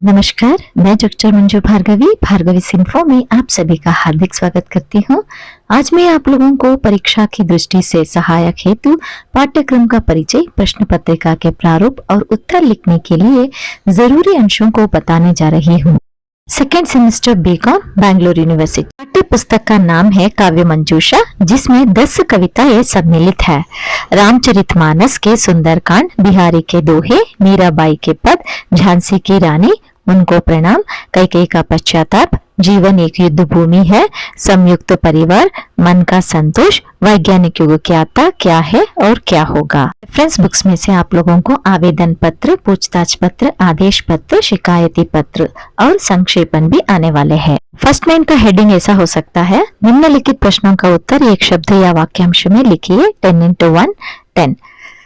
नमस्कार, मैं डॉक्टर मंजू भार्गवी सिंफो में आप सभी का हार्दिक स्वागत करती हूँ। आज मैं आप लोगों को परीक्षा की दृष्टि से सहायक हेतु पाठ्यक्रम का परिचय, प्रश्न पत्रिका के प्रारूप और उत्तर लिखने के लिए जरूरी अंशों को बताने जा रही हूँ। Second semester BCom, Bangalore university. पाठ्य पुस्तक का नाम है काव्य मंजूषा, जिसमें 10 कविताएं सम्मिलित है। रामचरितमानस के सुंदरकांड, बिहारी के दोहे, मीराबाई के पद, झांसी की रानी, उनको प्रणाम, कैकेयी का पश्चाताप, जीवन एक युद्ध भूमि है, संयुक्त परिवार, मन का संतोष, वैज्ञानिक युग क्या था, क्या है और क्या होगा। रेफरेंस बुक्स में से आप लोगों को आवेदन पत्र, पूछताछ पत्र, आदेश पत्र, शिकायती पत्र और संक्षेपण भी आने वाले हैं। फर्स्ट मेन का हेडिंग ऐसा हो सकता है, निम्नलिखित प्रश्नों का उत्तर एक शब्द या वाक्यांश में लिखिए। 10x1 10।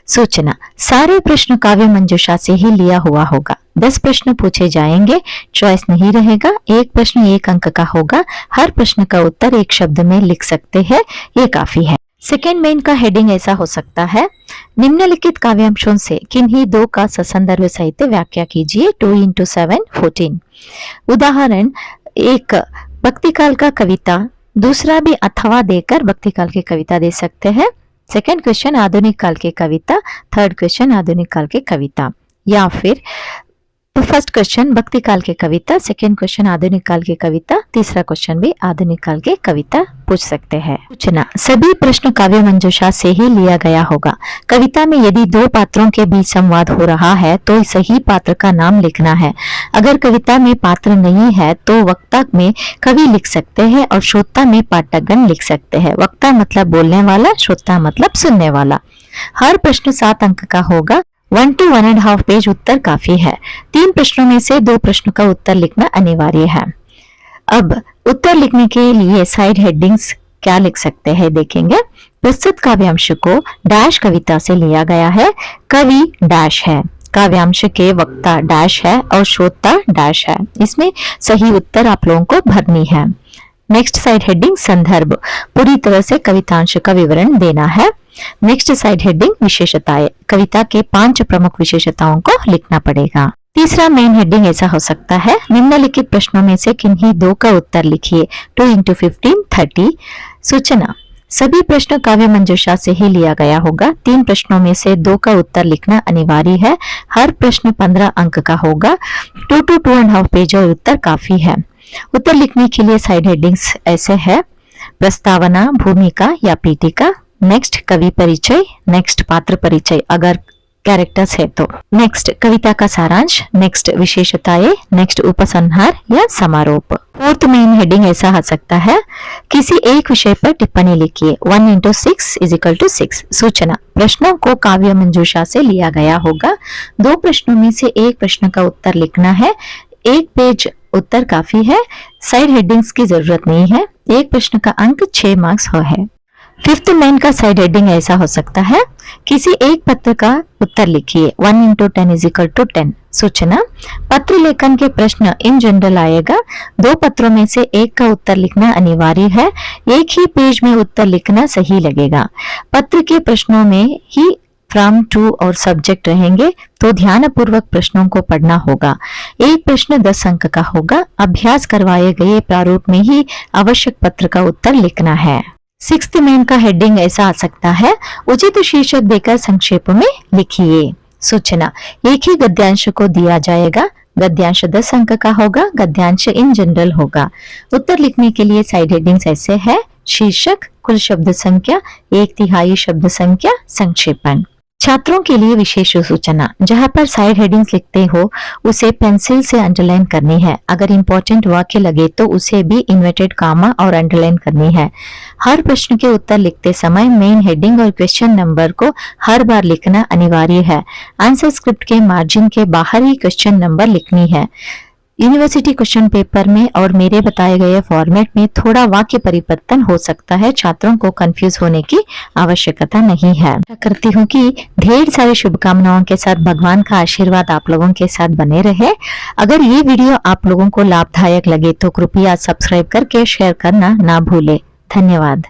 सूचना, सारे प्रश्न काव्य मंजूषा से ही लिया हुआ होगा। 10 प्रश्न पूछे जाएंगे, चॉइस नहीं रहेगा। एक प्रश्न 1 अंक का होगा। हर प्रश्न का उत्तर एक शब्द में लिख सकते हैं, ये काफी है। सेकेंड मेन का हेडिंग ऐसा हो सकता है, निम्नलिखित काव्यांशों से किन्हीं 2 का ससंदर्भ सहित व्याख्या कीजिए। 2x7 14। उदाहरण 1 भक्तिकाल का कविता, दूसरा भी अथवा देकर भक्तिकाल की कविता दे सकते हैं। सेकेंड क्वेश्चन आधुनिक काल की कविता, थर्ड क्वेश्चन आधुनिक काल की कविता, या फिर फर्स्ट क्वेश्चन भक्ति काल की कविता, सेकेंड क्वेश्चन आधुनिक काल की कविता, तीसरा क्वेश्चन भी आधुनिक काल की कविता पूछ सकते हैं। सूचना, सभी प्रश्न काव्य मंजूषा से ही लिया गया होगा। कविता में यदि 2 पात्रों के बीच संवाद हो रहा है तो सही पात्र का नाम लिखना है। अगर कविता में पात्र नहीं है तो वक्ता में कवि लिख सकते हैं और श्रोता में पाठकगण लिख सकते हैं। वक्ता मतलब बोलने वाला, श्रोता मतलब सुनने वाला। हर प्रश्न 7 अंक का होगा। 1 to 1.5 पेज उत्तर काफी है। 3 प्रश्नों में से 2 प्रश्नों का उत्तर लिखना अनिवार्य है। अब उत्तर लिखने के लिए साइड हेडिंग्स क्या लिख सकते हैं देखेंगे। प्रस्तुत काव्यांश को डैश कविता से लिया गया है। कवि डैश है, काव्यांश के वक्ता डैश है और श्रोता डैश है। इसमें सही उत्तर आप लोगों को भरनी है। नेक्स्ट साइड हेडिंग संदर्भ, पूरी तरह से कवितांश का विवरण देना है। नेक्स्ट साइड हेडिंग विशेषताएं, कविता के 5 प्रमुख विशेषताओं को लिखना पड़ेगा। तीसरा मेन हेडिंग ऐसा हो सकता है, निम्नलिखित प्रश्नों में से किन्हीं 2 का उत्तर लिखिए। 2x15 30। सूचना, सभी प्रश्न काव्य मंजूषा से ही लिया गया होगा। 3 प्रश्नों में से 2 का उत्तर लिखना अनिवार्य है। हर प्रश्न 15 अंक का होगा। 2 to 2.5 पेज और उत्तर काफी है। उत्तर लिखने के लिए साइड हेडिंग्स ऐसे है, प्रस्तावना, भूमिका या पीठिका, नेक्स्ट कवि परिचय, नेक्स्ट पात्र परिचय अगर कैरेक्टर्स है तो, नेक्स्ट कविता का सारांश, नेक्स्ट विशेषताएं, नेक्स्ट उपसंहार या समारोप। फोर्थ मेन हेडिंग ऐसा आ सकता है, किसी एक विषय पर टिप्पणी लिखिए। 1 into 6 = 6। सूचना, प्रश्नों को काव्य मंजूषा से लिया गया होगा। 2 प्रश्नों में से 1 प्रश्न का उत्तर लिखना है। 1 पेज उत्तर काफी है। साइड हेडिंग्स की जरूरत नहीं है। एक प्रश्न का अंक 6 मार्क्स है। फिफ्थ मेन का साइड हेडिंग ऐसा हो सकता है, किसी एक पत्र का उत्तर लिखिए। 1 into 10 = 10। सूचना, पत्र लेखन के प्रश्न इन जनरल आएगा। 2 पत्रों में से 1 का उत्तर लिखना अनिवार्य है। एक ही पेज में उत्तर लिखना सही लगेगा। पत्र के प्रश्नों में ही फ्रॉम, टू और सब्जेक्ट रहेंगे, तो ध्यानपूर्वक प्रश्नों को पढ़ना होगा। एक प्रश्न 10 अंक का होगा। अभ्यास करवाए गए प्रारूप में ही आवश्यक पत्र का उत्तर लिखना है। सिक्स्थ मेन का हेडिंग ऐसा आ सकता है, उचित शीर्षक देकर संक्षेप में लिखिए। सूचना, एक ही गद्यांश को दिया जाएगा। गद्यांश 10 अंक का होगा। गद्यांश इन जनरल होगा। उत्तर लिखने के लिए साइड हेडिंग्स ऐसे है, शीर्षक, कुल शब्द संख्या, 1/3 शब्द संख्या, संक्षेपण। छात्रों के लिए विशेष सूचना, जहां पर साइड हेडिंग्स लिखते हो उसे पेंसिल से अंडरलाइन करनी है। अगर इंपॉर्टेंट वाक्य लगे तो उसे भी इन्वर्टेड कामा और अंडरलाइन करनी है। हर प्रश्न के उत्तर लिखते समय मेन हेडिंग और क्वेश्चन नंबर को हर बार लिखना अनिवार्य है। आंसर स्क्रिप्ट के मार्जिन के बाहर ही क्वेश्चन नंबर लिखनी है। यूनिवर्सिटी क्वेश्चन पेपर में और मेरे बताए गए फॉर्मेट में थोड़ा वाक्य परिवर्तन हो सकता है। छात्रों को कंफ्यूज होने की आवश्यकता नहीं है। आशा करती हूँ कि ढेर सारी शुभकामनाओं के साथ भगवान का आशीर्वाद आप लोगों के साथ बने रहे। अगर ये वीडियो आप लोगों को लाभदायक लगे तो कृपया सब्सक्राइब करके शेयर करना ना भूले। धन्यवाद।